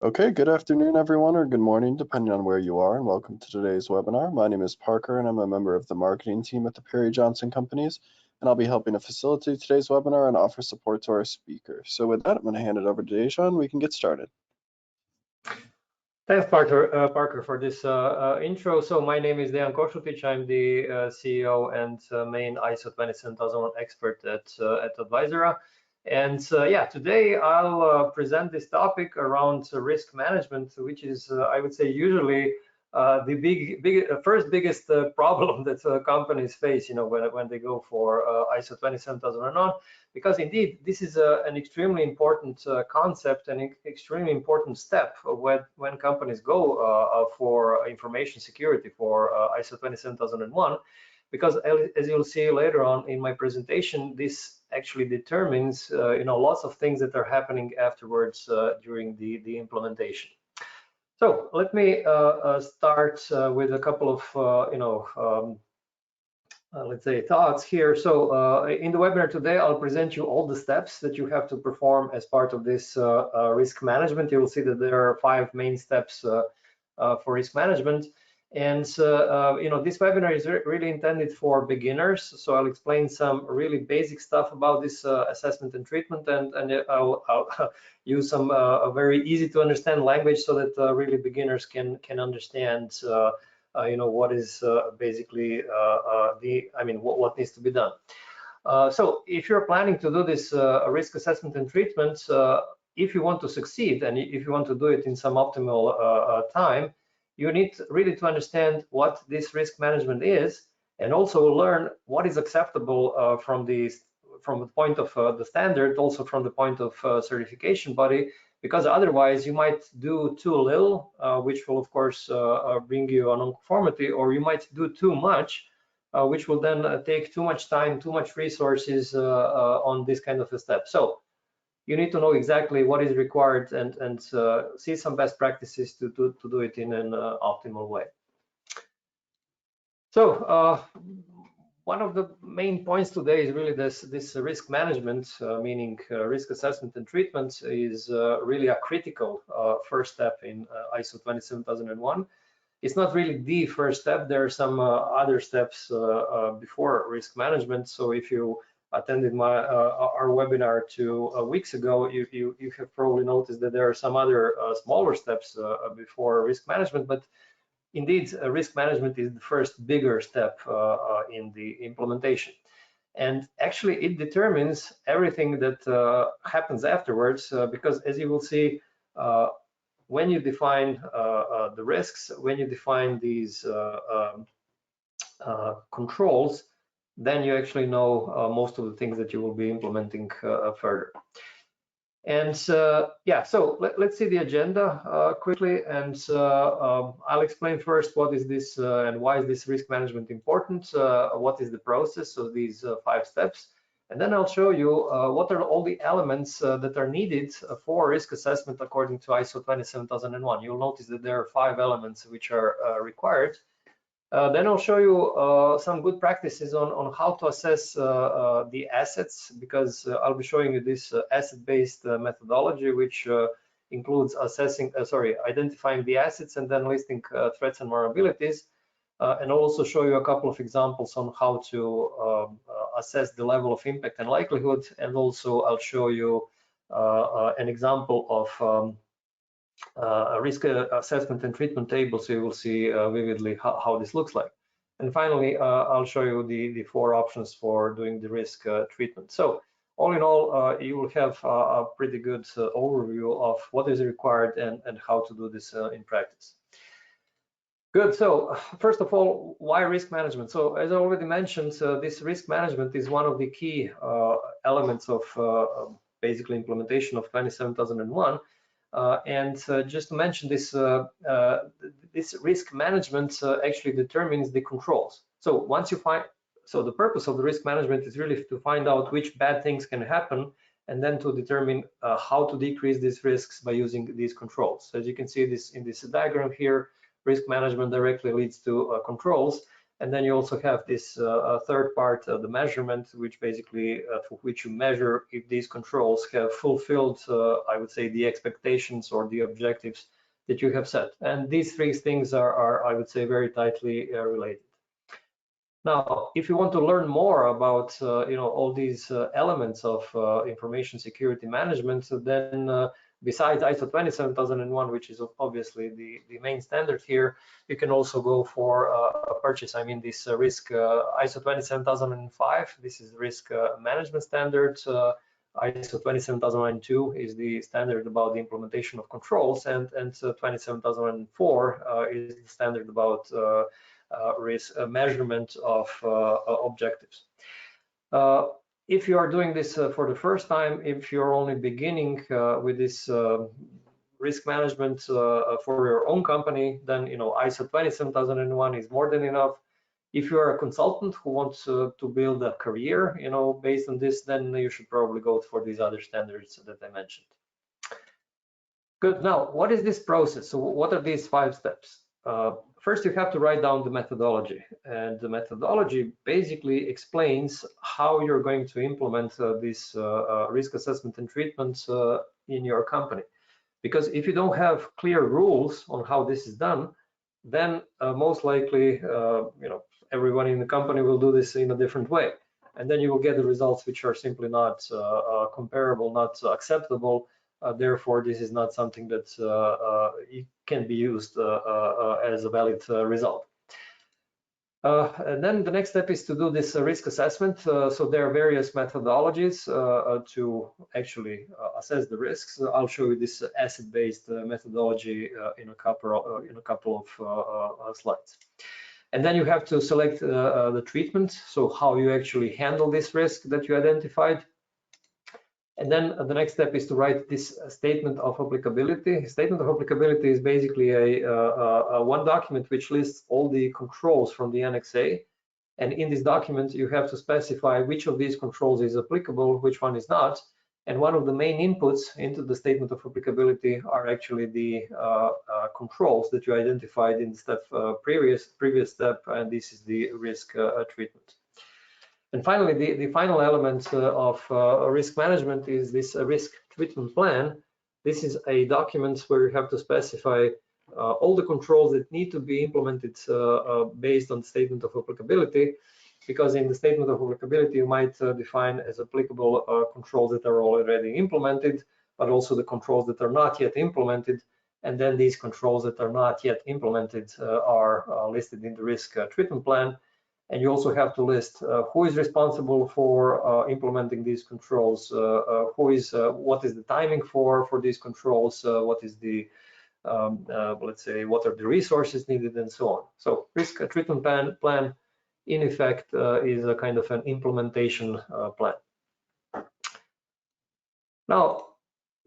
Okay, good afternoon, everyone, or good morning, depending on where you are, and welcome to today's webinar. My name is Parker, and I'm a member of the marketing team at the Perry Johnson Companies, and I'll be helping to facilitate today's webinar and offer support to our speaker. So with that, I'm going to hand it over to Dejan. We can get started. Thanks, Parker, for this intro. So my name is Dejan Kosutic. I'm the CEO and main ISO 27001 expert at Advisera. And yeah, today I'll present this topic around risk management, which is, I would say, usually the first biggest problem that companies face, when they go for ISO 27001, because indeed this is an extremely important concept and extremely important step when companies go for information security for ISO 27001. Because as you'll see later on in my presentation, this actually determines lots of things that are happening afterwards during the implementation. So let me start with a couple of let's say thoughts here. So in the webinar today, I'll present you all the steps that you have to perform as part of this risk management. You will see that there are 5 main steps for risk management. And this webinar is really intended for beginners. So I'll explain some really basic stuff about this assessment and treatment, and I'll use some very easy to understand language so that really beginners can understand what is basically what needs to be done. So if you're planning to do this risk assessment and treatment, if you want to succeed and if you want to do it in some optimal time, you need really to understand what this risk management is, and also learn what is acceptable from the point of the standard, also from the point of certification body, because otherwise you might do too little, which will of course bring you a non-conformity, or you might do too much, which will then take too much time, too much resources on this kind of a step. So you need to know exactly what is required and see some best practices to do it in an optimal way. So one of the main points today is really this risk management, meaning risk assessment and treatment, is really a critical first step in ISO 27001. It's not really the first step. There are some other steps before risk management. So if you attended our webinar 2 weeks ago, you have probably noticed that there are some other smaller steps before risk management, but indeed risk management is the first bigger step in the implementation. And actually it determines everything that happens afterwards, because as you will see, when you define the risks, when you define these controls, then you actually know most of the things that you will be implementing further. And yeah, so let's see the agenda quickly, and I'll explain first what is this and why is this risk management important, what is the process of these 5 steps, and then I'll show you what are all the elements that are needed for risk assessment according to ISO 27001. You'll notice that there are 5 elements which are required. Then I'll show you some good practices on how to assess the assets, because I'll be showing you this asset-based methodology, which includes identifying the assets and then listing threats and vulnerabilities. And I'll also show you a couple of examples on how to assess the level of impact and likelihood. And also I'll show you an example of a risk assessment and treatment table, so you will see vividly how this looks like. And finally, I'll show you the 4 options for doing the risk treatment. So all in all, you will have a pretty good overview of what is required and how to do this in practice. Good. So first of all, why risk management? So as I already mentioned, this risk management is one of the key elements of basically implementation of 27001. And just to mention this, this risk management actually determines the controls. So once you so the purpose of the risk management is really to find out which bad things can happen, and then to determine how to decrease these risks by using these controls. So as you can see this in this diagram here, risk management directly leads to controls. And then you also have this third part, the measurement, which basically for which you measure if these controls have fulfilled, I would say, the expectations or the objectives that you have set. And these three things are I would say, very tightly related. Now, if you want to learn more about all these elements of information security management, then besides ISO 27001, which is obviously the main standard here, you can also go for a purchase. I mean, this risk ISO 27005. This is risk management standard. ISO 27002 is the standard about the implementation of controls, and 27004 is the standard about risk measurement of objectives. If you are doing this for the first time, if you're only beginning with this risk management for your own company, then ISO 27001 is more than enough. If you are a consultant who wants to build a career, based on this, then you should probably go for these other standards that I mentioned. Good. Now, what is this process? So, what are these 5 steps? First, you have to write down the methodology, and the methodology basically explains how you're going to implement this risk assessment and treatment in your company. Because if you don't have clear rules on how this is done, then most likely, everyone in the company will do this in a different way, and then you will get the results which are simply not comparable, not acceptable. Therefore, this is not something that can be used as a valid result. And then the next step is to do this risk assessment. So there are various methodologies to actually assess the risks. I'll show you this asset-based methodology in a couple of slides. And then you have to select the treatment, so how you actually handle this risk that you identified. And then the next step is to write this statement of applicability. Statement of applicability is basically a one document which lists all the controls from the Annex A. And in this document, you have to specify which of these controls is applicable, which one is not. And one of the main inputs into the statement of applicability are actually the controls that you identified in the step previous step, and this is the risk treatment. And finally, the final element of risk management is this risk treatment plan. This is a document where you have to specify all the controls that need to be implemented based on the statement of applicability, because in the statement of applicability, you might define as applicable controls that are already implemented, but also the controls that are not yet implemented. And then these controls that are not yet implemented are listed in the risk treatment plan. And you also have to list who is responsible for implementing these controls, what is the timing for these controls, what is the, let's say, what are the resources needed, and so on. So risk treatment plan, in effect, is a kind of an implementation plan. Now,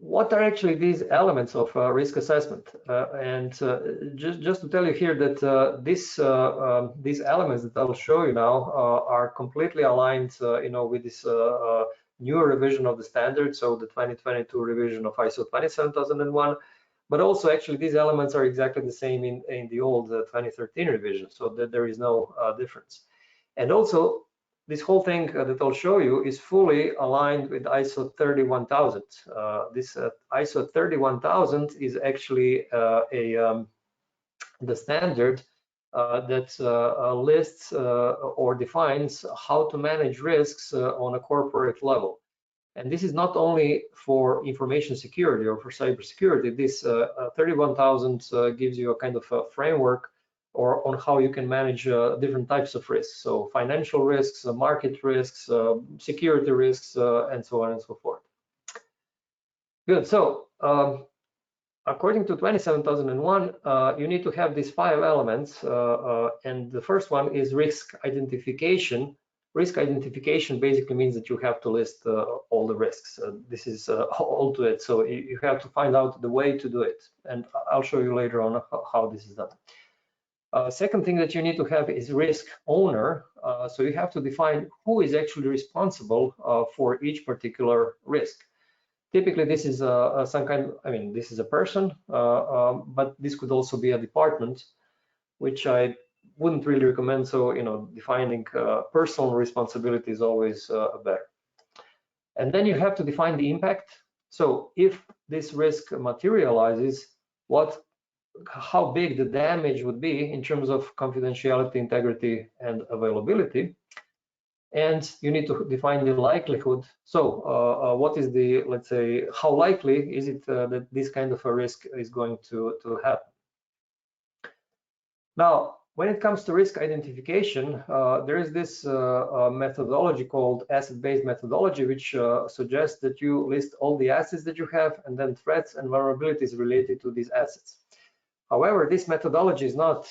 what are actually these elements of risk assessment? Just to tell you here that these elements that I'll show you now are completely aligned, with this new revision of the standard, so the 2022 revision of ISO 27001. But also, actually, these elements are exactly the same in the old 2013 revision, so that there is no difference. And also, this whole thing that I'll show you is fully aligned with ISO 31000. This ISO 31000 is actually the standard that lists or defines how to manage risks on a corporate level. And this is not only for information security or for cybersecurity. This 31000 gives you a kind of a framework or on how you can manage different types of risks. So financial risks, market risks, security risks, and so on and so forth. Good. So according to 27001, you need to have these 5 elements. And the first one is risk identification. Risk identification basically means that you have to list all the risks. This is all to it. So you have to find out the way to do it. And I'll show you later on how this is done. Second thing that you need to have is risk owner. So you have to define who is actually responsible for each particular risk. Typically, this is some kind, this is a person, but this could also be a department, which I wouldn't really recommend. So, defining personal responsibility is always better. And then you have to define the impact. So if this risk materializes, how big the damage would be in terms of confidentiality, integrity, and availability. And you need to define the likelihood. So what is the, let's say, how likely is it that this kind of a risk is going to happen? Now, when it comes to risk identification, there is this methodology called asset-based methodology, which suggests that you list all the assets that you have and then threats and vulnerabilities related to these assets. However, this methodology is not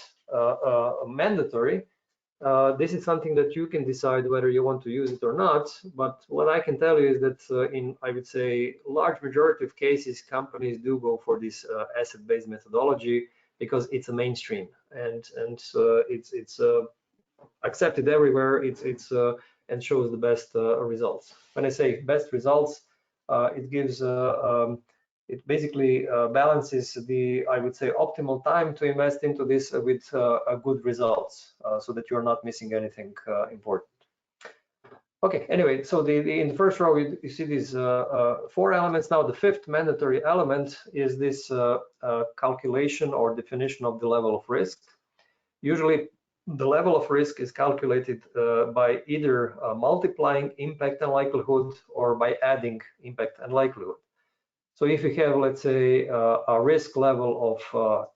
mandatory. This is something that you can decide whether you want to use it or not. But what I can tell you is that in, I would say, large majority of cases, companies do go for this asset-based methodology because it's a mainstream and it's accepted everywhere. It's and shows the best results. When I say best results, it gives it basically balances the, I would say, optimal time to invest into this with good results, so that you're not missing anything important. Okay, anyway, so in the first row, you see these 4 elements. Now, the 5th mandatory element is this calculation or definition of the level of risk. Usually, the level of risk is calculated by either multiplying impact and likelihood or by adding impact and likelihood. So if you have, let's say, a risk level of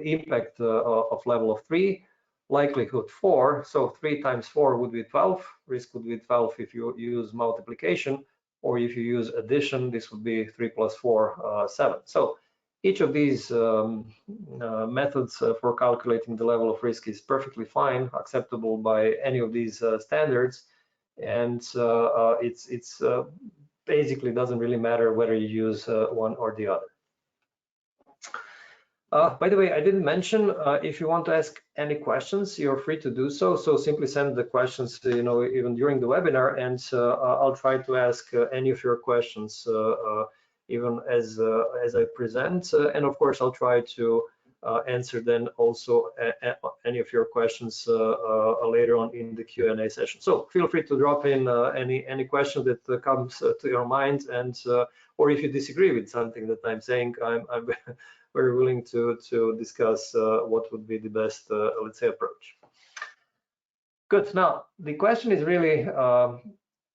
impact of level of 3, likelihood 4, so 3 times 4 would be 12, risk would be 12 if you use multiplication, or if you use addition, this would be 3 plus 4, 7. So each of these methods for calculating the level of risk is perfectly fine, acceptable by any of these standards, and it's basically doesn't really matter whether you use one or the other. By the way, I didn't mention, if you want to ask any questions, you're free to do so. So simply send the questions, even during the webinar, and I'll try to ask any of your questions even as I present. And of course, I'll try to answer then also any of your questions later on in the Q&A session. So feel free to drop in any question that comes to your mind, and or if you disagree with something that I'm saying, I'm very willing to discuss what would be the best, let's say, approach. Good. Now, the question is really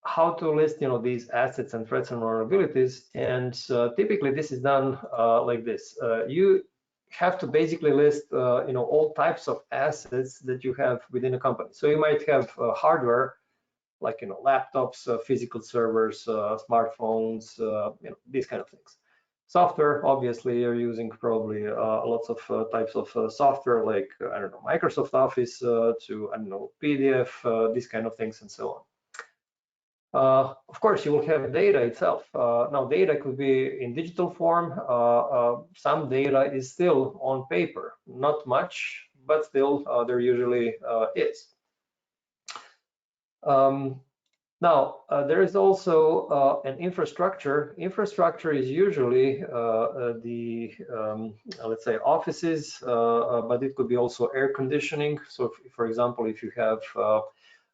how to list, these assets and threats and vulnerabilities, and typically this is done like this. You have to basically list, all types of assets that you have within a company. So you might have hardware, like, laptops, physical servers, smartphones, these kind of things. Software, obviously, you're using probably lots of types of software, like, I don't know, Microsoft Office to, I don't know, PDF, these kind of things, and so on. Of course, you will have data itself. Now, data could be in digital form. Some data is still on paper, not much, but still there usually is. Now, there is also an infrastructure. Infrastructure is usually the, let's say, offices, but it could be also air conditioning. So, for example, if you have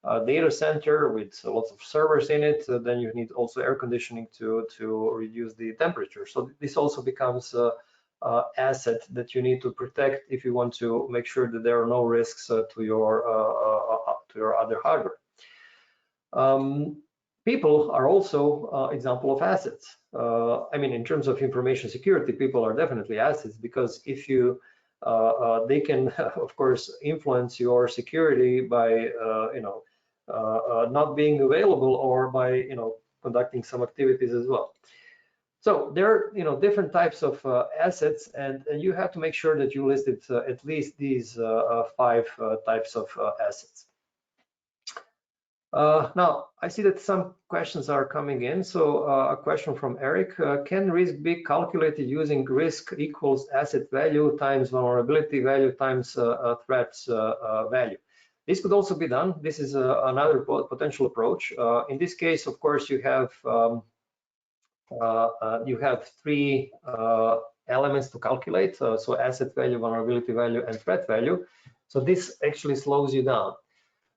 a data center with lots of servers in it, then you need also air conditioning to reduce the temperature. So this also becomes an asset that you need to protect if you want to make sure that there are no risks to your other hardware. People are also example of assets. I mean, in terms of information security, people are definitely assets, because if you they can, of course, influence your security by not being available, or by conducting some activities as well. So there are different types of assets, and you have to make sure that you listed at least these 5 types of assets. Now, I see that some questions are coming in. So a question from Eric, can risk be calculated using risk equals asset value times vulnerability value times threats value? This could also be done. This is another potential approach. In this case, of course, you have 3 elements to calculate. So asset value, vulnerability value, and threat value. So this actually slows you down.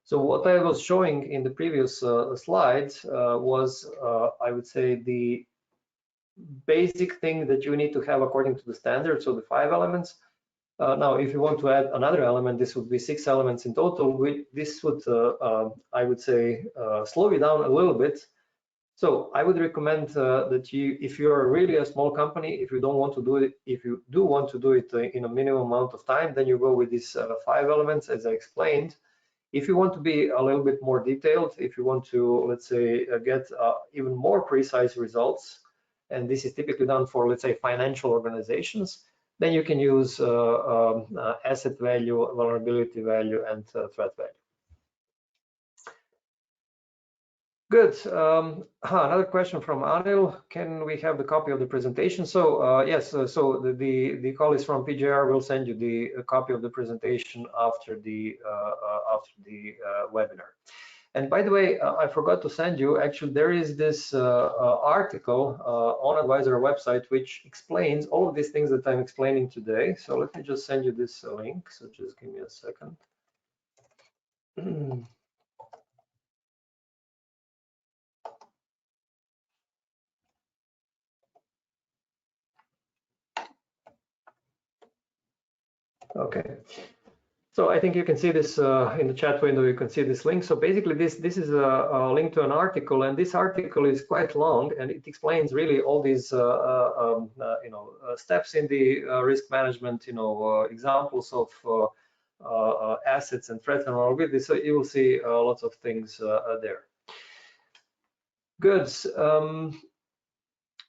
So what I was showing in the previous slide was, I would say, the basic thing that you need to have according to the standard, so the 5 elements. Now, if you want to add another element, this would be 6 elements in total. This would, I would say, slow you down a little bit. So I would recommend that if you're really a small company, if you don't want to do it, if you do want to do it in a minimum amount of time, then you go with these 5 elements, as I explained. If you want to be a little bit more detailed, if you want to, let's say, get even more precise results, and this is typically done for, let's say, financial organizations, then you can use asset value, vulnerability value, and threat value. Good. Another question from Anil. Can we have the copy of the presentation? So yes, so the call is from PJR. We'll send you the copy of the presentation after the webinar. And by the way, I forgot to send you, actually, there is this article on Advisera website which explains all of these things that I'm explaining today. So let me just send you this link. So just give me a second. Okay. So I think you can see this in the chat window. You can see this link. So basically, this is a link to an article, and this article is quite long, and it explains really all these steps in the risk management, examples of assets and threats and vulnerability. So you will see lots of things there. Good.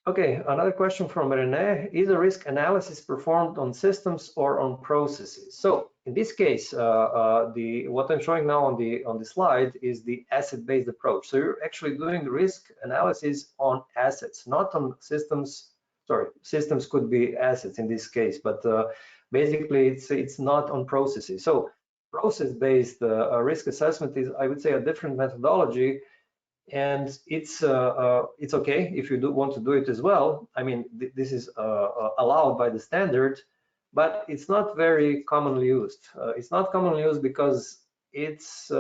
Okay, another question from René. Is a risk analysis performed on systems or on processes? So in this case, what I'm showing now on the slide is the asset-based approach. So you're actually doing the risk analysis on assets, not on systems. Sorry, systems could be assets in this case, but basically it's not on processes. So process-based risk assessment is, I would say, a different methodology. And it's okay if you do want to do it as well. I mean, this is allowed by the standard, but it's not very commonly used. It's not commonly used because it's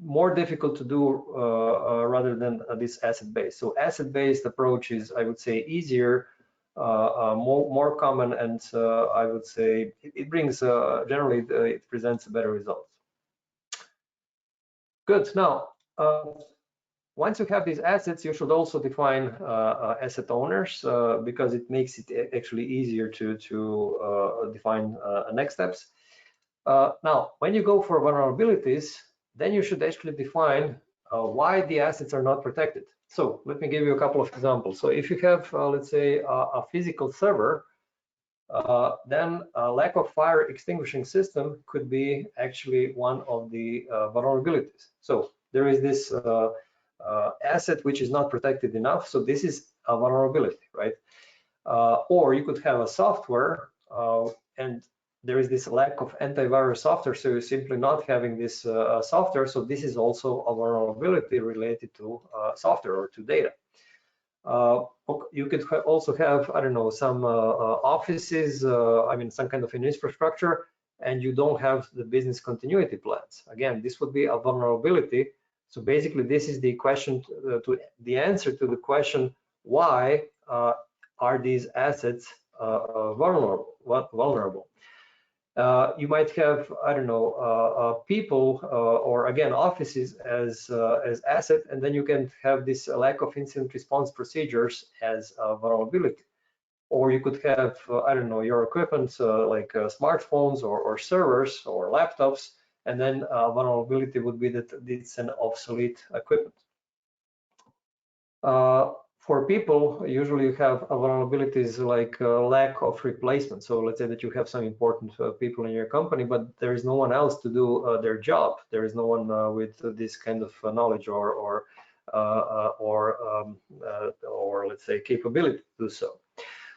more difficult to do rather than this asset-based. So asset-based approach is, I would say, easier, more common, and I would say it brings generally it presents better results. Good. Now. Once you have these assets, you should also define asset owners because it makes it actually easier to define next steps. Now, when you go for vulnerabilities, then you should actually define why the assets are not protected. So let me give you a couple of examples. So if you have, let's say, a physical server, then a lack of fire extinguishing system could be actually one of the vulnerabilities. So there is this asset which is not protected enough, so this is a vulnerability, right? Or you could have a software and there is this lack of antivirus software, so you're simply not having this software, so this is also a vulnerability related to software or to data. You could also have, I don't know, some offices, I mean, some kind of an infrastructure, and you don't have the business continuity plans. Again, this would be a vulnerability. So basically, this is the question, the answer to the question, why are these assets vulnerable? You might have, I don't know, people or again offices as asset, and then you can have this lack of incident response procedures as a vulnerability. Or you could have, I don't know, your equipment like smartphones or servers or laptops, and then vulnerability would be that it's an obsolete equipment. For people, usually you have vulnerabilities like lack of replacement. So let's say that you have some important people in your company, but there is no one else to do their job. There is no one with this kind of knowledge or let's say capability to do so.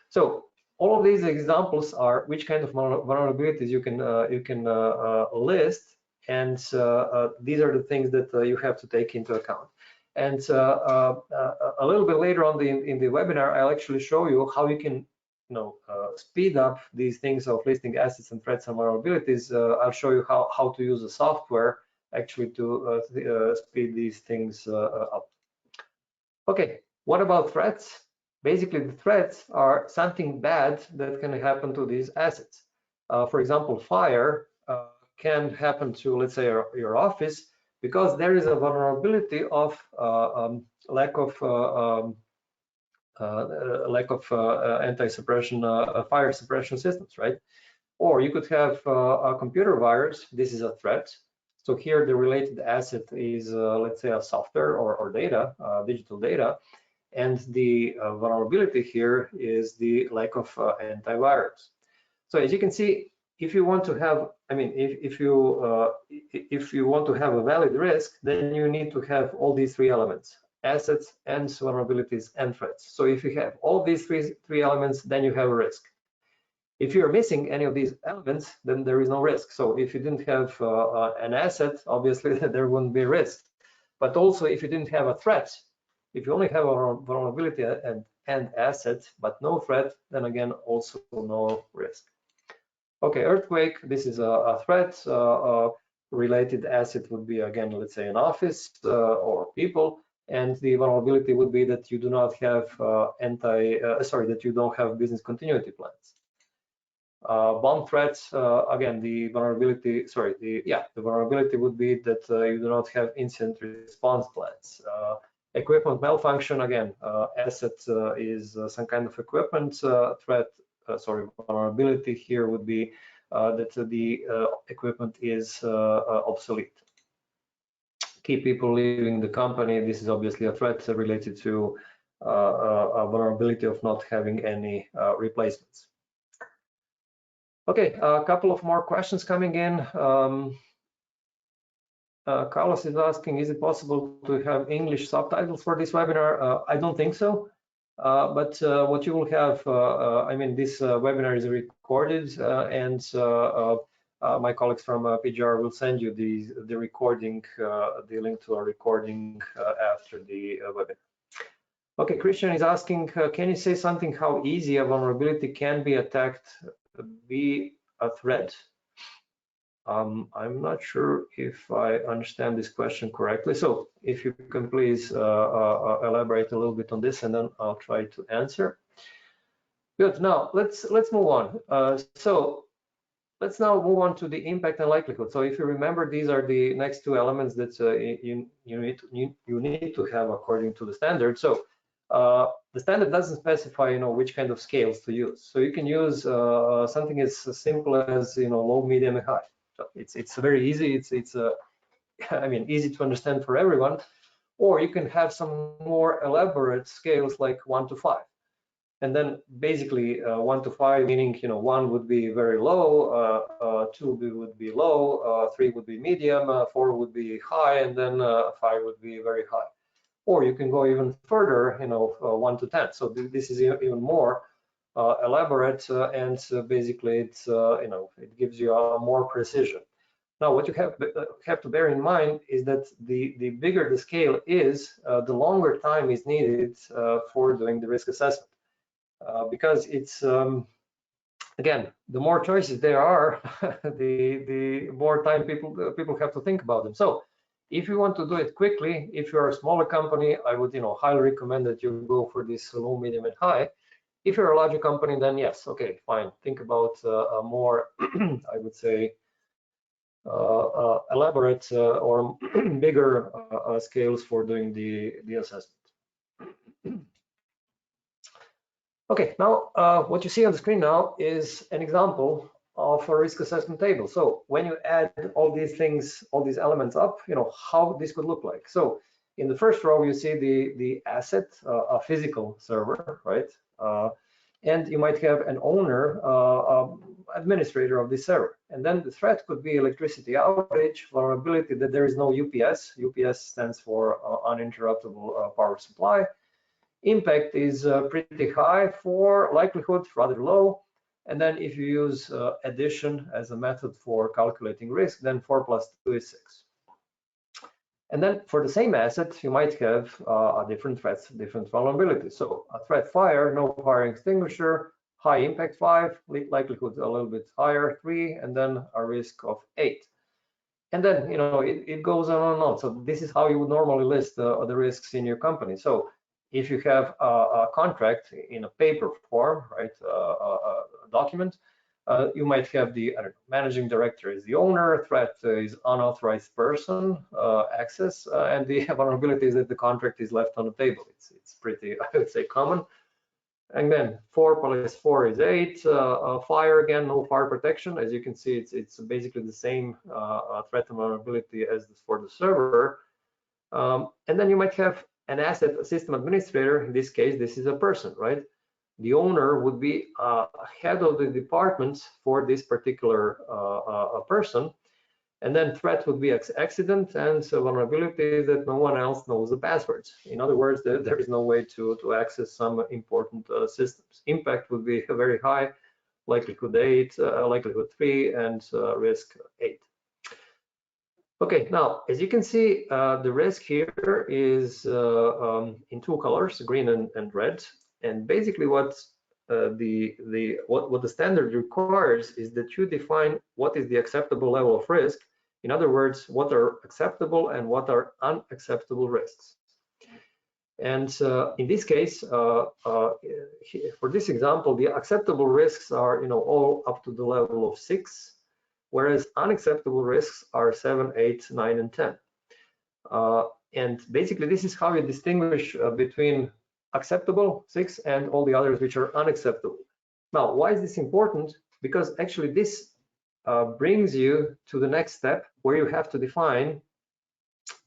So all of these examples are which kind of vulnerabilities you can list, and these are the things that you have to take into account. And a little bit later on in the webinar, I'll actually show you how you can speed up these things of listing assets and threats and vulnerabilities, I'll show you how to use the software actually to speed these things up. Okay, what about threats? Basically, the threats are something bad that can happen to these assets. For example, fire can happen to, let's say, your office because there is a vulnerability of lack of anti-suppression, fire suppression systems, right? Or you could have a computer virus. This is a threat. So here the related asset is, let's say, a software or data, digital data. And the vulnerability here is the lack of antivirus. So as you can see, if you want to have, if you want to have a valid risk, then you need to have all these three elements: assets and vulnerabilities and threats. So if you have all these three elements, then you have a risk. If you're missing any of these elements, then there is no risk. So if you didn't have an asset, obviously there wouldn't be risk. But also if you didn't have a threat, if you only have a vulnerability and asset, but no threat, then again, also no risk. Okay, earthquake, this is a threat. Related asset would be, again, let's say an office or people. And the vulnerability would be that you do not have that you don't have business continuity plans. Bomb threats, again, the vulnerability, the vulnerability would be that you do not have incident response plans. Equipment malfunction, again, asset is some kind of equipment threat. Vulnerability here would be that the equipment is obsolete. Key people leaving the company, this is obviously a threat related to a vulnerability of not having any replacements. Okay, a couple of more questions coming in. Carlos is asking, is it possible to have English subtitles for this webinar? I don't think so. But what you will have, this webinar is recorded, and my colleagues from PGR will send you the recording, the link to a recording after the webinar. Okay, Christian is asking, can you say something how easy a vulnerability can be attacked, be a threat? I'm not sure if I understand this question correctly. So if you can please elaborate a little bit on this, and then I'll try to answer. Good. Now let's move on. So let's now move on to the impact and likelihood. So if you remember, these are the next two elements that you need to have according to the standard. So the standard doesn't specify, which kind of scales to use. So you can use something as simple as, low, medium, and high. So it's very easy. It's easy to understand for everyone. Or you can have some more elaborate scales like 1 to 5. And then basically 1 to 5, meaning 1 would be very low, 2 would be low, 3 would be medium, 4 would be high, and then 5 would be very high. Or you can go even further, 1 to 10. So this is even more elaborate, and basically it's it gives you more precision. Now, what you have to bear in mind is that the bigger the scale is, the longer time is needed for doing the risk assessment, because it's again, the more choices there are, the more time people have to think about them. So if you want to do it quickly, if you're a smaller company, I would highly recommend that you go for this low, medium, and high. If you're a larger company, then yes, okay, fine. Think about a more, I would say, elaborate or bigger scales for doing the assessment. Okay, now what you see on the screen now is an example of a risk assessment table. So when you add all these things, all these elements up, how this could look like. So in the first row, you see the asset, a physical server, right? And you might have an owner, administrator of this server. And then the threat could be electricity outage, vulnerability that there is no UPS. UPS stands for uninterruptible power supply. Impact is pretty high, for likelihood rather low. And then if you use addition as a method for calculating risk, then 4 plus 2 is 6. And then for the same asset, you might have different threats, different vulnerabilities. So a threat fire, no fire extinguisher, high impact 5, likelihood a little bit higher 3, and then a risk of 8. And then, you know, it goes on and on. So this is how you would normally list the risks in your company. So if you have a contract in a paper form, right, a document, you might have the, I don't know, managing director is the owner, threat is unauthorized person access, and the vulnerability is that the contract is left on the table. It's pretty, I would say, common. And then 4 plus 4 is 8. Fire, again, no fire protection. As you can see, it's basically the same threat and vulnerability as for the server. And then you might have an asset system administrator. In this case, this is a person, right? The owner would be head of the department for this particular person. And then threat would be accident, and so vulnerability is that no one else knows the passwords. In other words, there is no way to access some important systems. Impact would be very high, likelihood 8, likelihood 3, and risk 8. Okay, now, as you can see, the risk here is in 2 colors, green and red. And basically what the standard requires is that you define what is the acceptable level of risk. In other words, what are acceptable and what are unacceptable risks. And in this case, for this example, the acceptable risks are, you know, all up to the level of 6, whereas unacceptable risks are 7, 8, 9, and 10. And basically, this is how you distinguish between acceptable 6 and all the others which are unacceptable. Now, why is this important? Because actually this brings you to the next step where you have to define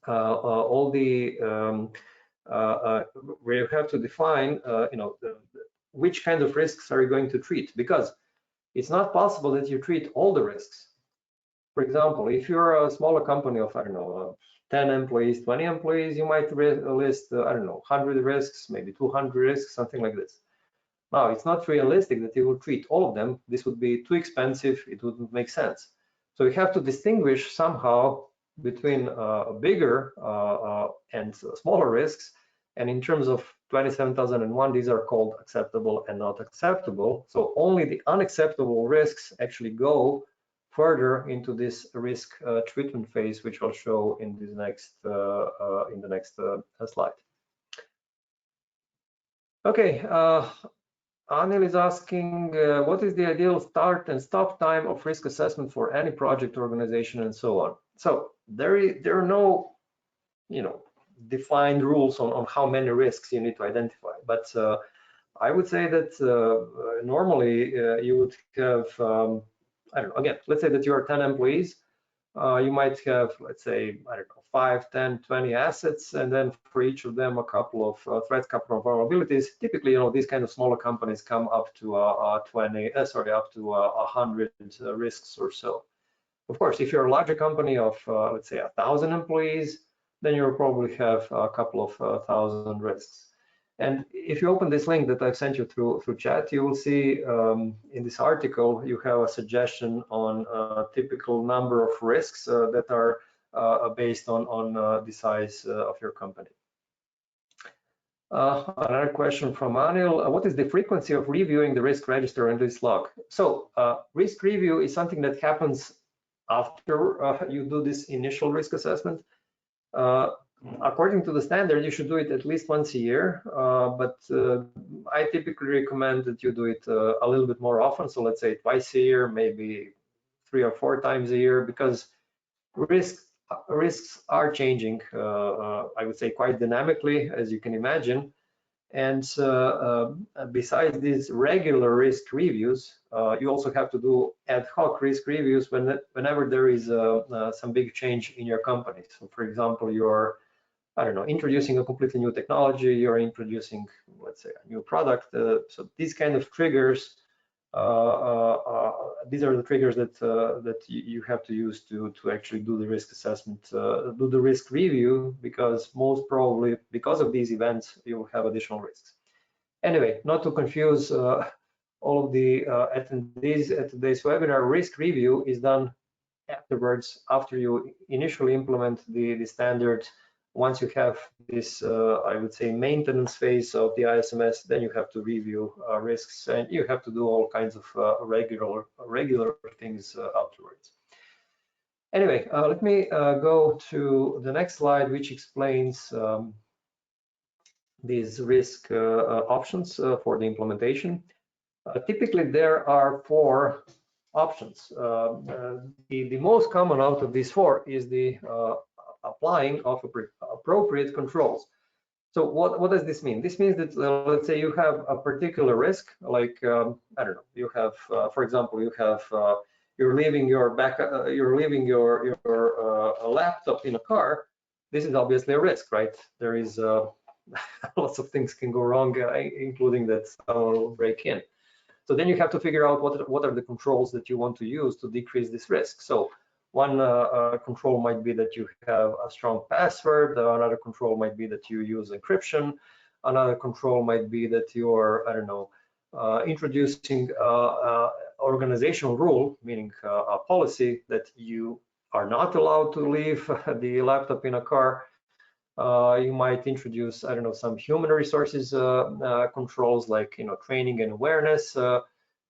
all the where you have to define you know, which kind of risks are you going to treat, because it's not possible that you treat all the risks. For example, if you're a smaller company of, I don't know, 10 employees, 20 employees, you might list, I don't know, 100 risks, maybe 200 risks, something like this. Now, it's not realistic that you will treat all of them. This would be too expensive. It wouldn't make sense. So you have to distinguish somehow between bigger and smaller risks. And in terms of 27001, these are called acceptable and not acceptable. So only the unacceptable risks actually go further into this risk treatment phase, which I'll show in this next in the next slide. Okay, Anil is asking, what is the ideal start and stop time of risk assessment for any project organization and so on? So there are no, you know, defined rules on how many risks you need to identify, but I would say that normally you would have I don't know, again, let's say that you are 10 employees. You might have, let's say, I don't know, 5, 10, 20 assets, and then for each of them, a couple of threats, couple of vulnerabilities. Typically, you know, these kind of smaller companies come up to 100 risks or so. Of course, if you're a larger company of, let's say, 1,000 employees, then you'll probably have a couple of 1,000 risks. And if you open this link that I've sent you through chat, you will see in this article, you have a suggestion on a typical number of risks that are based on the size of your company. Another question from Anil, what is the frequency of reviewing the risk register and risk log? So risk review is something that happens after you do this initial risk assessment. According to the standard, you should do it at least once a year, but I typically recommend that you do it a little bit more often. So let's say twice a year, maybe 3 or 4 times a year, because risks are changing, I would say, quite dynamically, as you can imagine. And besides these regular risk reviews, you also have to do ad hoc risk reviews whenever there is some big change in your company. So for example, you're, I don't know, introducing a completely new technology, you're introducing, let's say, a new product. So these kind of triggers, these are the triggers that you have to use to actually do the risk assessment, do the risk review, because most probably because of these events, you'll have additional risks. Anyway, not to confuse all of the attendees at today's webinar, risk review is done afterwards, after you initially implement the standard Once you have this, I would say, maintenance phase of the ISMS, then you have to review risks, and you have to do all kinds of regular things afterwards. Anyway, let me go to the next slide, which explains these risk options for the implementation. Typically, there are 4 options. The most common out of these 4 is the applying of appropriate controls. So what does this mean? This means that let's say you have a particular risk, like I don't know, you have, for example, you have you're leaving your laptop in a car. This is obviously a risk, right? There is lots of things can go wrong, including that someone will break in. So then you have to figure out what are the controls that you want to use to decrease this risk. So one control might be that you have a strong password. Another control might be that you use encryption. Another control might be that you are, I don't know, introducing organizational rule, meaning a policy that you are not allowed to leave the laptop in a car. You might introduce, I don't know, some human resources controls, like, you know, training and awareness,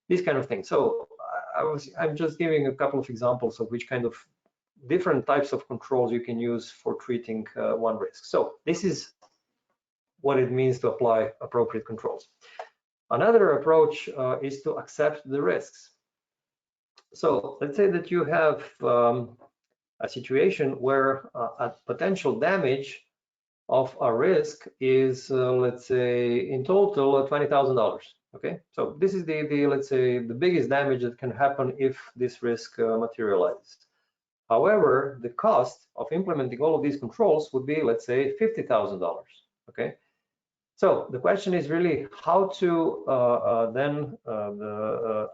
these kind of things. So I'm just giving a couple of examples of which kind of different types of controls you can use for treating one risk. So this is what it means to apply appropriate controls. Another approach is to accept the risks. So let's say that you have a situation where a potential damage of a risk is, let's say, in total $20,000. Okay, so this is the let's say the biggest damage that can happen if this risk materializes. However, the cost of implementing all of these controls would be, let's say, $50,000. Okay, so the question is really how to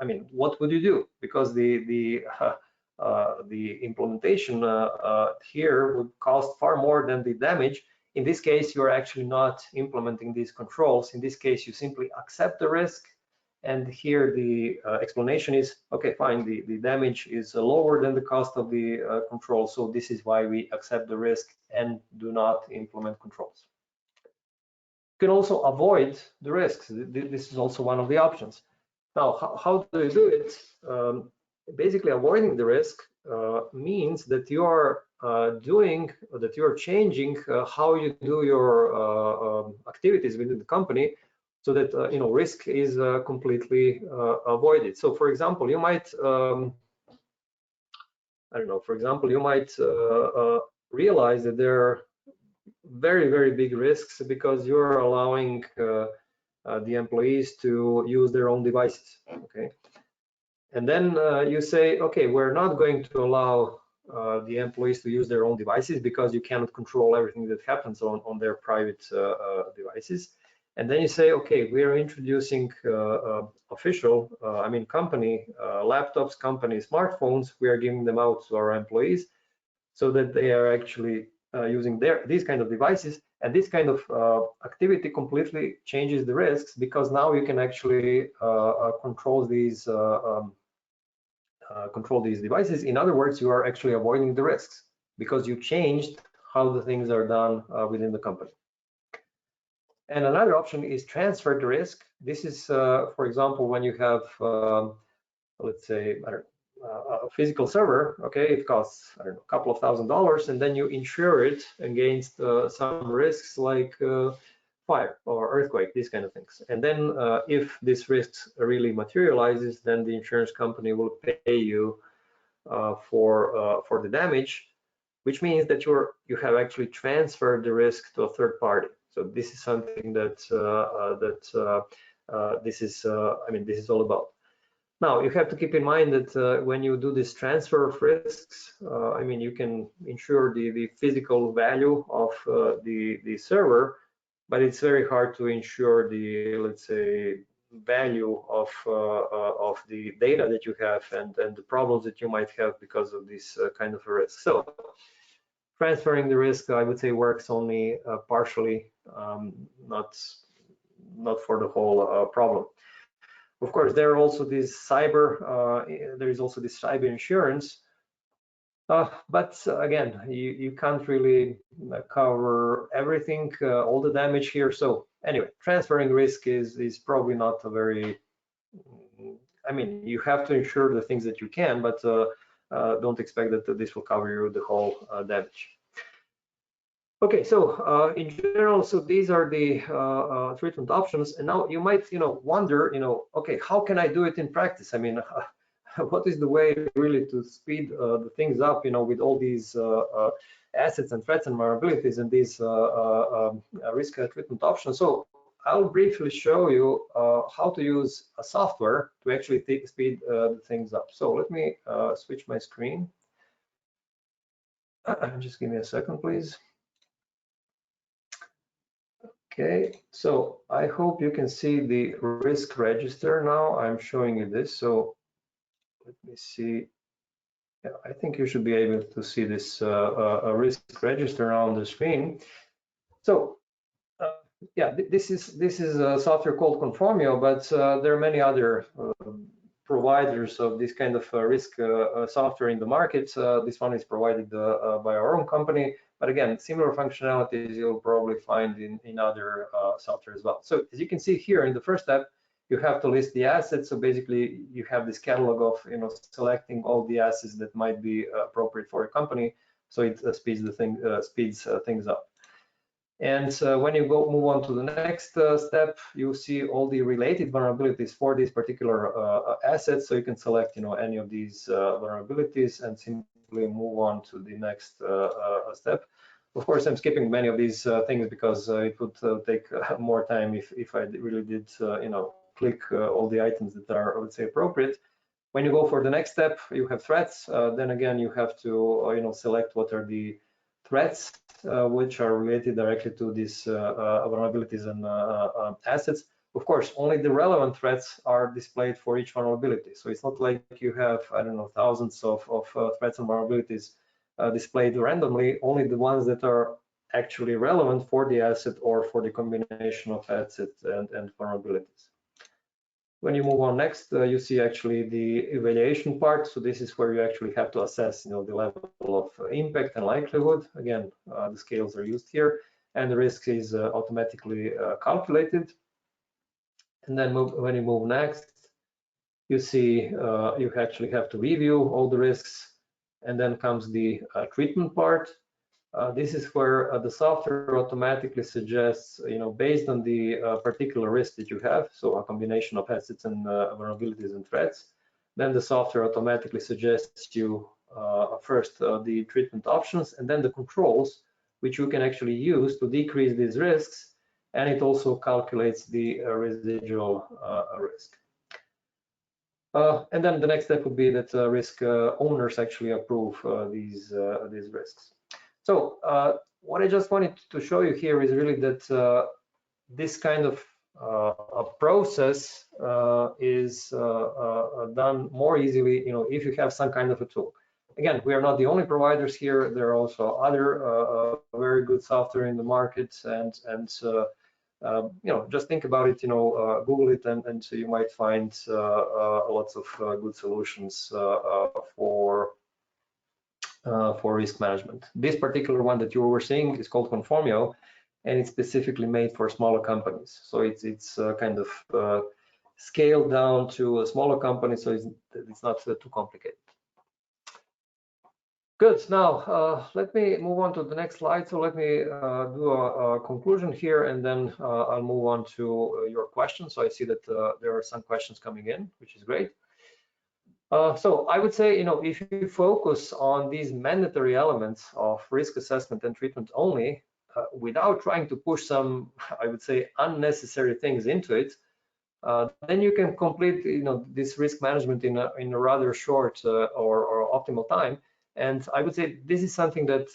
I mean, what would you do? Because the implementation here would cost far more than the damage. In this case, you're actually not implementing these controls. In this case, you simply accept the risk. And here the explanation is, okay, fine, the damage is lower than the cost of the control. So this is why we accept the risk and do not implement controls. You can also avoid the risks. This is also one of the options. Now, how do you do it? Basically, avoiding the risk means that you are you're changing how you do your activities within the company, so that you know, risk is completely avoided. So, for example, you might I don't know. For example, you might realize that there are very big risks because you're allowing the employees to use their own devices. Okay. And then you say, okay, we're not going to allow the employees to use their own devices because you cannot control everything that happens on their private devices. And then you say, okay, we are introducing official, I mean, company laptops, company smartphones. We are giving them out to our employees so that they are actually using these kind of devices. And this kind of activity completely changes the risks, because now you can actually control these devices. In other words, you are actually avoiding the risks because you changed how the things are done within the company. And another option is transfer the risk. This is, for example, when you have, let's say, a physical server. Okay, it costs, I don't know, a couple of $1,000s, and then you insure it against some risks like fire or earthquake, these kind of things. And then if this risk really materializes, then the insurance company will pay you for the damage, which means that you have actually transferred the risk to a third party. So this is something that this is I mean, this is all about. Now, you have to keep in mind that when you do this transfer of risks, I mean, you can insure the physical value of the server, but it's very hard to insure the, let's say, value of the data that you have and the problems that you might have because of this kind of a risk. So transferring the risk, I would say, works only partially, not for the whole problem. Of course, there are also these there is also this cyber insurance, But again, you can't really cover everything, all the damage here. So anyway, transferring risk is probably not a very, I mean, you have to ensure the things that you can, but don't expect that this will cover you the whole damage. Okay, so in general, so these are the treatment options, and now you might, wonder, okay, how can I do it in practice? I mean, what is the way really to speed the things up, with all these assets and threats and vulnerabilities and these risk treatment options? So I'll briefly show you how to use a software to actually speed the things up. So let me switch my screen. Just give me a second, please. Okay, so I hope you can see the risk register now. I'm showing you this. So let me see. Yeah, I think you should be able to see this risk register on the screen. So yeah, this is a software called Conformio, but there are many other providers of this kind of risk software in the market. This one is provided by our own company, but again, similar functionalities you'll probably find in other software as well. So as you can see here in the first step, you have to list the assets. So basically, you have this catalog of selecting all the assets that might be appropriate for a company. So it speeds things up. And when you move on to the next step, you see all the related vulnerabilities for these particular assets. So you can select, any of these vulnerabilities and simply move on to the next step. Of course, I'm skipping many of these things because it would take more time if I really did, click all the items that are, I would say, appropriate. When you go for the next step, you have threats. Then again, you have to, select what are the threats which are related directly to these vulnerabilities and assets. Of course, only the relevant threats are displayed for each vulnerability. So it's not like you have, I don't know, thousands of threats and vulnerabilities displayed randomly. Only the ones that are actually relevant for the asset or for the combination of assets and vulnerabilities. When you move on next, you see actually the evaluation part. So this is where you actually have to assess, the level of impact and likelihood. Again, the scales are used here, and the risk is automatically calculated. And then when you move next, you see you actually have to review all the risks, and then comes the treatment part. This is where the software automatically suggests, based on the particular risk that you have, so a combination of assets and vulnerabilities and threats, then the software automatically suggests you first the treatment options and then the controls, which you can actually use to decrease these risks, and it also calculates the residual risk. And then the next step would be that risk owners actually approve these risks. So what I just wanted to show you here is really that this kind of a process is done more easily, if you have some kind of a tool. Again, we are not the only providers here. There are also other very good software in the market, and just think about it. Google it, and so you might find lots of good solutions for risk management. This particular one that you were seeing is called Conformio, and it's specifically made for smaller companies. So it's kind of scaled down to a smaller company, so it's not too complicated. Good. Now let me move on to the next slide. So let me do a conclusion here, and then I'll move on to your questions. So I see that there are some questions coming in, which is great. So I would say, if you focus on these mandatory elements of risk assessment and treatment only, without trying to push some, I would say, unnecessary things into it, then you can complete, this risk management in a rather short or optimal time. And I would say this is something that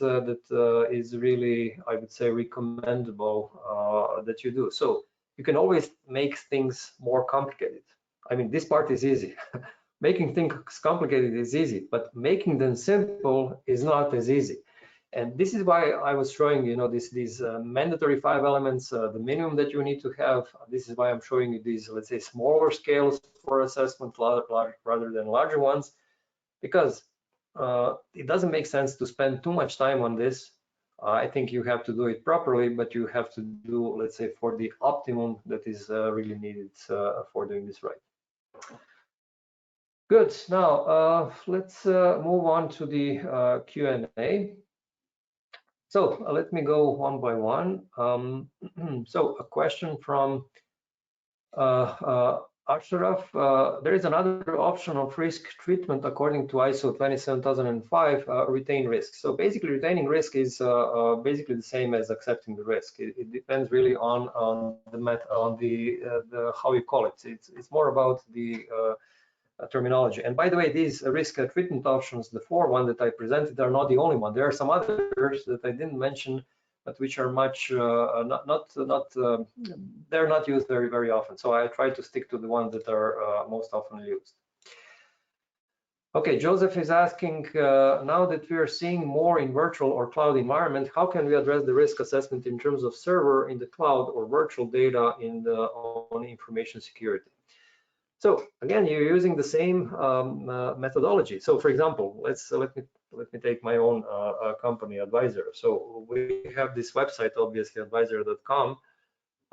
is really, I would say, recommendable that you do. So you can always make things more complicated. I mean, this part is easy. Making things complicated is easy, but making them simple is not as easy. And this is why I was showing, these mandatory 5 elements, the minimum that you need to have. This is why I'm showing you these, let's say, smaller scales for assessment rather than larger ones, because it doesn't make sense to spend too much time on this. I think you have to do it properly, but you have to do, let's say, for the optimum that is really needed for doing this right. Good. Now let's move on to the Q&A. So let me go one by one. So a question from Ashraf. There is another option of risk treatment according to ISO 27005, retain risk. So basically, retaining risk is basically the same as accepting the risk. It depends really on the how you call it. It's more about the terminology. And by the way, these risk treatment options, the four one that I presented, are not the only one. There are some others that I didn't mention, but which are much they're not used very often. So I try to stick to the ones that are most often used. Okay, Joseph is asking, now that we are seeing more in virtual or cloud environment, how can we address the risk assessment in terms of server in the cloud or virtual data in the on information security? So again, you're using the same methodology. So for example, let me take my own company, Advisera. So we have this website, obviously advisera.com,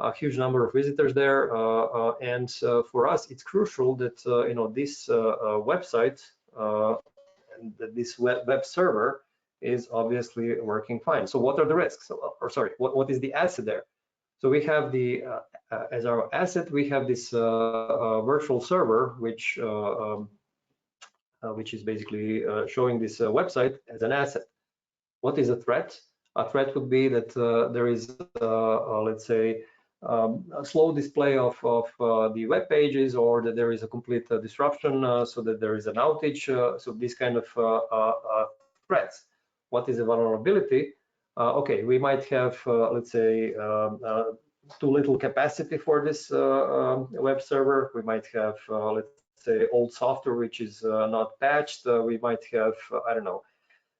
a huge number of visitors there, and for us, it's crucial that this website and this web server is obviously working fine. So what are the risks? Or sorry, what is the asset there? So we have the as our asset, we have this virtual server, which is basically showing this website as an asset. What is a threat? A threat would be that there is, let's say, a slow display of the web pages, or that there is a complete disruption, so that there is an outage. So these kind of threats. What is a vulnerability? Okay, we might have, let's say, too little capacity for this web server. We might have, let's say, old software which is not patched. We might have, I don't know,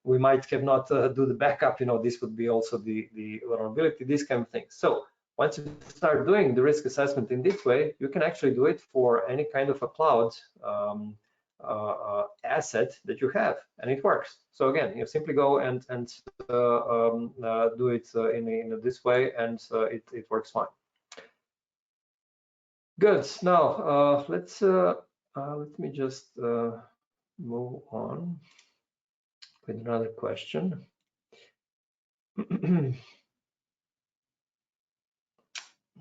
we might have not do the backup. This would be also the vulnerability, these kind of things. So once you start doing the risk assessment in this way, you can actually do it for any kind of a cloud asset that you have, and it works. So again, you simply go and do it in this way, and it works fine. Good. Now let me just move on with another question.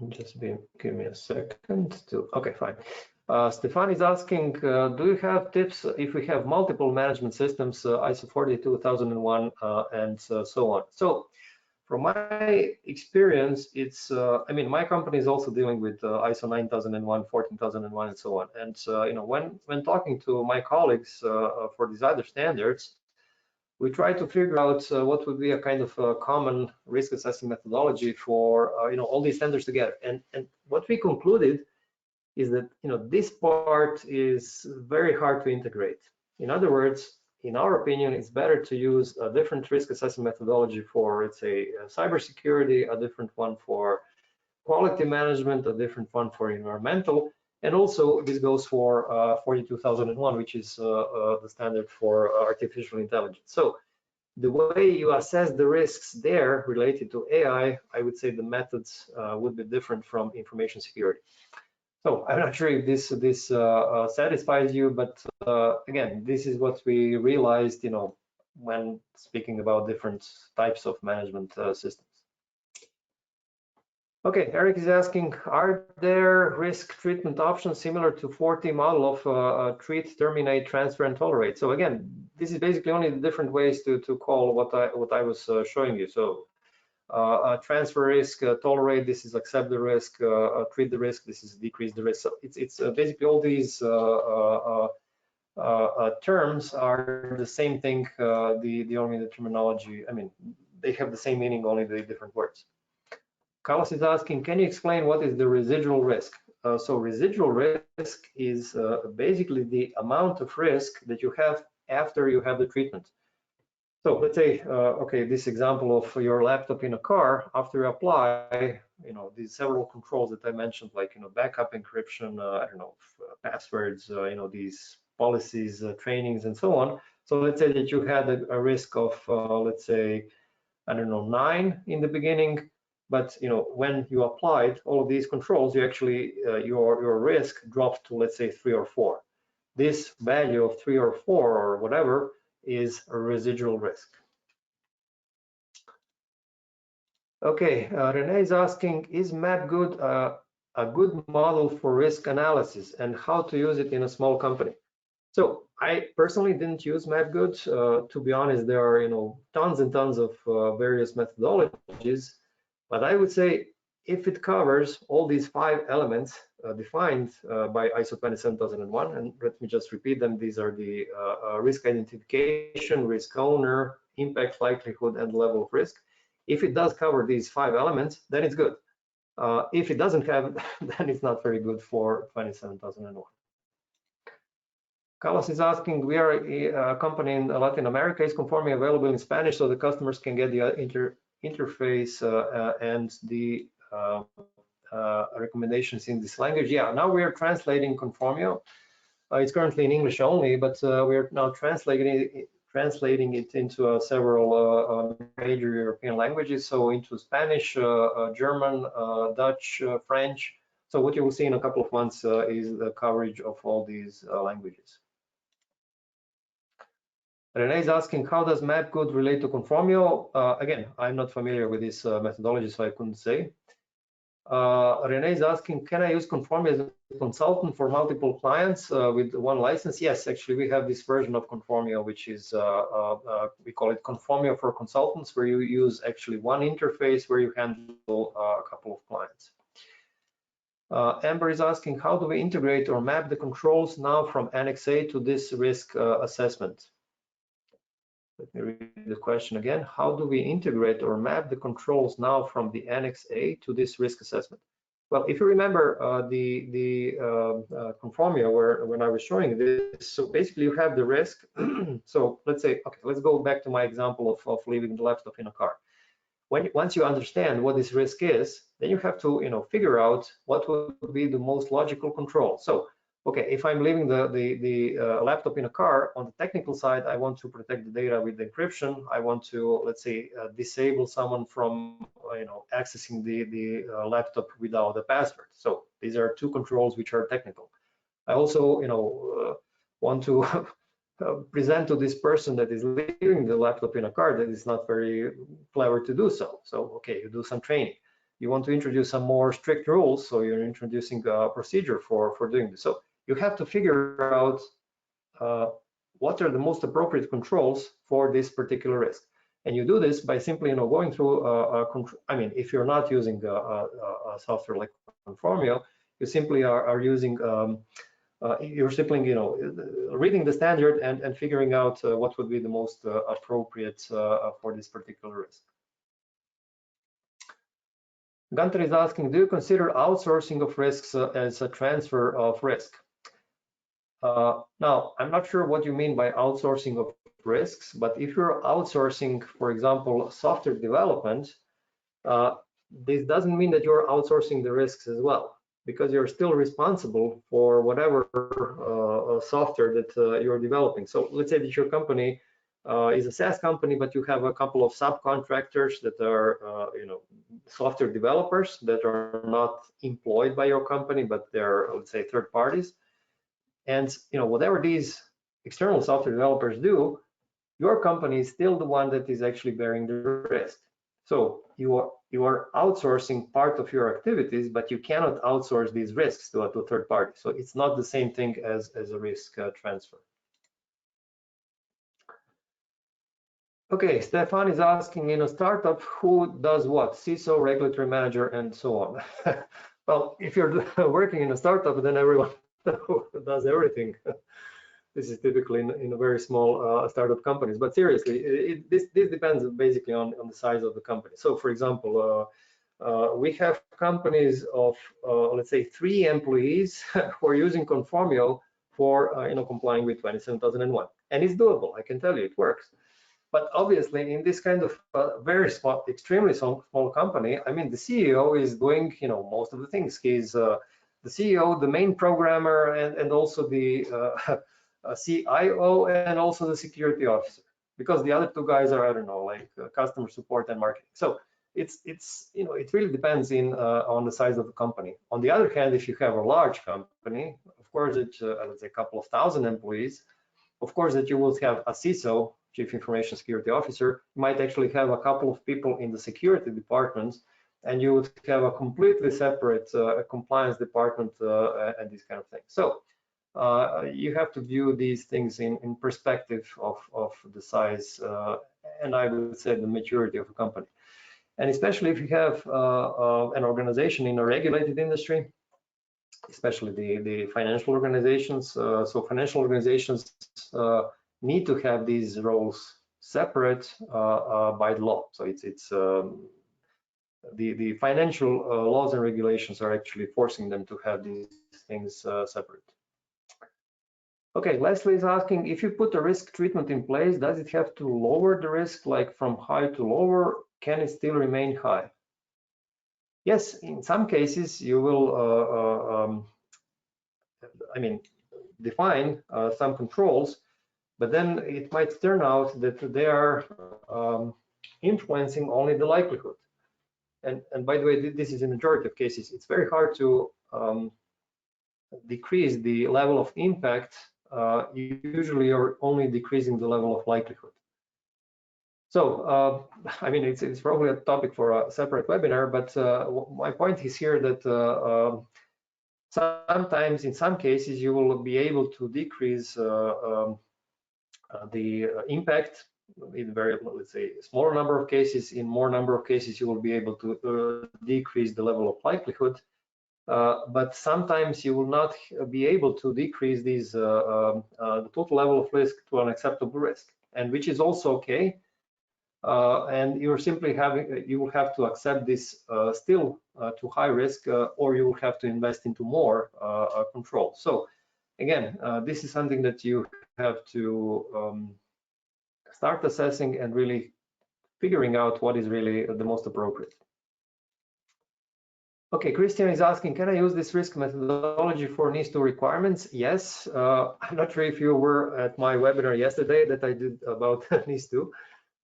Just give me a second to. Okay, fine. Stefan is asking, do you have tips if we have multiple management systems, ISO 42001 and so on? So from my experience, it's, I mean, my company is also dealing with ISO 9001, 14001, and so on. And when talking to my colleagues for these other standards, we try to figure out what would be a kind of common risk assessment methodology for all these standards together. And what we concluded is that this part is very hard to integrate. In other words, in our opinion, it's better to use a different risk assessment methodology for, let's say, cybersecurity, a different one for quality management, a different one for environmental, and also this goes for 42001, which is the standard for artificial intelligence. So the way you assess the risks there related to AI, I would say the methods would be different from information security. So I'm not sure if this satisfies you, but again, this is what we realized, when speaking about different types of management systems. Okay, Eric is asking, are there risk treatment options similar to 4T model of treat, terminate, transfer, and tolerate? So again, this is basically only the different ways to call what I was showing you. So transfer risk, tolerate, this is accept the risk, treat the risk, this is decrease the risk. So it's basically all these terms are the same thing. Only the terminology, I mean, they have the same meaning, only the different words. Carlos is asking, can you explain what is the residual risk? So residual risk is basically the amount of risk that you have after you have the treatment. So let's say, okay, this example of your laptop in a car, after you apply, these several controls that I mentioned, like, backup encryption, I don't know, passwords, these policies, trainings, and so on. So let's say that you had a risk of, let's say, I don't know, 9 in the beginning, but when you applied all of these controls, you actually your risk dropped to, let's say, 3 or 4. This value of 3 or 4 or whatever is a residual risk. Okay, Renee is asking, is MAP good a good model for risk analysis and how to use it in a small company? So I personally didn't use MapGood. To be honest, there are tons and tons of various methodologies, but I would say if it covers all these 5 elements defined by ISO 27001, and let me just repeat them. These are the risk identification, risk owner, impact, likelihood, and level of risk. If it does cover these 5 elements, then it's good. If it doesn't have, then it's not very good for 27001. Carlos is asking, we are a company in Latin America. Is Conformio available in Spanish so the customers can get the interface and the recommendations in this language? Yeah, now we are translating Conformio. It's currently in English only, but we are now translating it into several major European languages, so into Spanish, German, Dutch, French. So what you will see in a couple of months is the coverage of all these languages. Renee is asking, how does MapGood relate to Conformio? Again, I'm not familiar with this methodology, so I couldn't say. Renee is asking, can I use Conformio as a consultant for multiple clients with one license? Yes, actually, we have this version of Conformio, which is, we call it Conformio for Consultants, where you use actually one interface where you handle a couple of clients. Amber is asking, how do we integrate or map the controls now from Annex A to this risk assessment? Let me read the question again. How do we integrate or map the controls now from the Annex A to this risk assessment? Well, if you remember the Conformio when I was showing this, so basically you have the risk. So let's say, okay, let's go back to my example of leaving the laptop in a car. Once you understand what this risk is, then you have to figure out what would be the most logical control. So okay, if I'm leaving the laptop in a car, on the technical side, I want to protect the data with encryption. I want to, let's say, disable someone from accessing the laptop without a password. So these are 2 controls which are technical. I also want to present to this person that is leaving the laptop in a car that is not very clever to do so. So okay, you do some training. You want to introduce some more strict rules, so you're introducing a procedure for doing this. So you have to figure out what are the most appropriate controls for this particular risk. And you do this by simply going through I mean, if you're not using a software like Conformio, you simply are using you're simply reading the standard and figuring out what would be the most appropriate for this particular risk. Gunter is asking, do you consider outsourcing of risks as a transfer of risk? Now, I'm not sure what you mean by outsourcing of risks, but if you're outsourcing, for example, software development, this doesn't mean that you're outsourcing the risks as well, because you're still responsible for whatever software that you're developing. So let's say that your company is a SaaS company, but you have a couple of subcontractors that are, software developers that are not employed by your company, but they're, let's say, third parties. And whatever these external software developers do, your company is still the one that is actually bearing the risk. So you are outsourcing part of your activities, but you cannot outsource these risks to a third party. So it's not the same thing as a risk transfer. Okay, Stefan is asking, in a startup, who does what? CISO, regulatory manager, and so on. Well, if you're working in a startup, then everyone does everything. This is typically in a very small startup companies. But seriously, this depends basically on the size of the company. So, for example, we have companies of, let's say, 3 employees who are using Conformio for complying with 27001. And it's doable, I can tell you, it works. But obviously, in this kind of very small, extremely small company, I mean, the CEO is doing, most of the things. He's the CEO, the main programmer, and also the CIO and also the security officer, because the other two guys are, I don't know, like customer support and marketing. So it's it really depends on the size of the company. On the other hand, if you have a large company, of course, it's let's say a couple of thousand employees, of course that you will have a CISO, Chief Information Security Officer. You might actually have a couple of people in the security departments, and you would have a completely separate compliance department and these kind of things. So you have to view these things in perspective of the size and I would say the maturity of a company. And especially if you have an organization in a regulated industry, especially the financial organizations. So financial organizations need to have these roles separate by the law. So it's the financial laws and regulations are actually forcing them to have these things separate. Okay, Leslie is asking, if you put a risk treatment in place, does it have to lower the risk, like from high to lower? Can it still remain high? Yes, in some cases you will, I mean, define some controls, but then it might turn out that they are influencing only the likelihood. And by the way, this is in the majority of cases. It's very hard to decrease the level of impact. Usually you're only decreasing the level of likelihood. So, I mean, it's probably a topic for a separate webinar, but my point is here that sometimes, in some cases, you will be able to decrease the impact in very, let's say, smaller number of cases. In more number of cases, you will be able to decrease the level of likelihood. But sometimes you will not be able to decrease these the total level of risk to an acceptable risk, and which is also okay. And you're simply you will have to accept this still to high risk, or you will have to invest into more control. So again, this is something that you have to start assessing and really figuring out what is really the most appropriate. Okay, Christian is asking, can I use this risk methodology for NIS2 requirements? Yes. I'm not sure if you were at my webinar yesterday that I did about NIS2.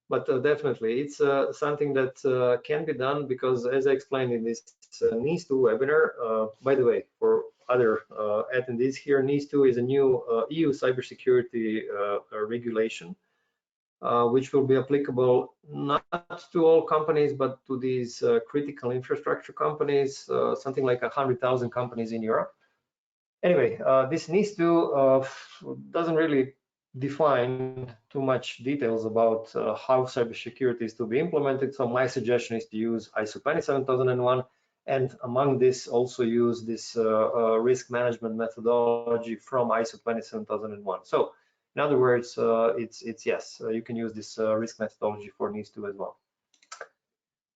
But definitely, it's something that can be done because, as I explained in this NIS2 webinar, by the way, for other attendees here, NIS2 is a new EU cybersecurity regulation, which will be applicable not to all companies, but to these critical infrastructure companies, something like 100,000 companies in Europe. Anyway, this NIS2 doesn't really define too much details about how cybersecurity is to be implemented. So my suggestion is to use ISO 27001, and among this also use this risk management methodology from ISO 27001. So in other words, it's yes, you can use this risk methodology for NIS2 as well.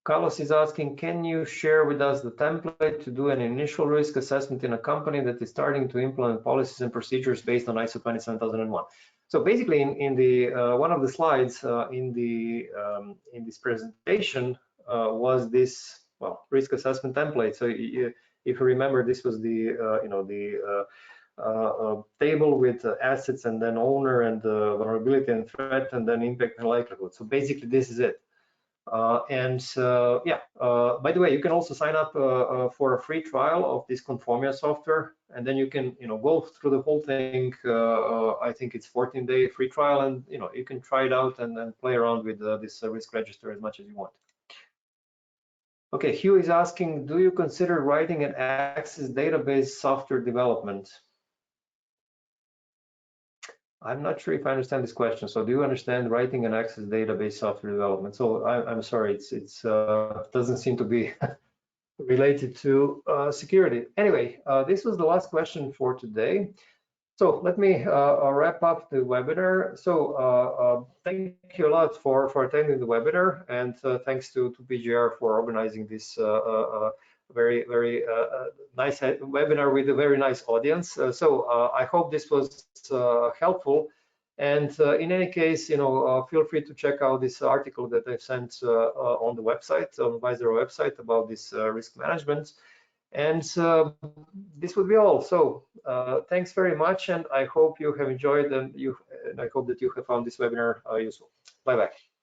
Carlos is asking, can you share with us the template to do an initial risk assessment in a company that is starting to implement policies and procedures based on ISO 27001? So basically, in the one of the slides in this presentation was this risk assessment template. So if you remember, this was the table with assets and then owner and vulnerability and threat and then impact and likelihood. So basically, this is it. By the way, you can also sign up for a free trial of this Conformia software, and then you can go through the whole thing. I think it's 14-day free trial, and you can try it out and then play around with this risk register as much as you want. Okay, Hugh is asking, do you consider writing an access database software development? I'm not sure if I understand this question. So do you understand writing an access database software development? So I'm sorry, it's doesn't seem to be related to security. Anyway, this was the last question for today. So let me wrap up the webinar. So thank you a lot for attending the webinar, and thanks to PGR for organizing this very nice webinar with a very nice audience. So I hope this was helpful, and in any case, feel free to check out this article that I've sent on the website, on Advisera website, about this risk management. And this would be all. So Thanks very much, and I hope you have enjoyed and I hope that you have found this webinar useful. Bye bye.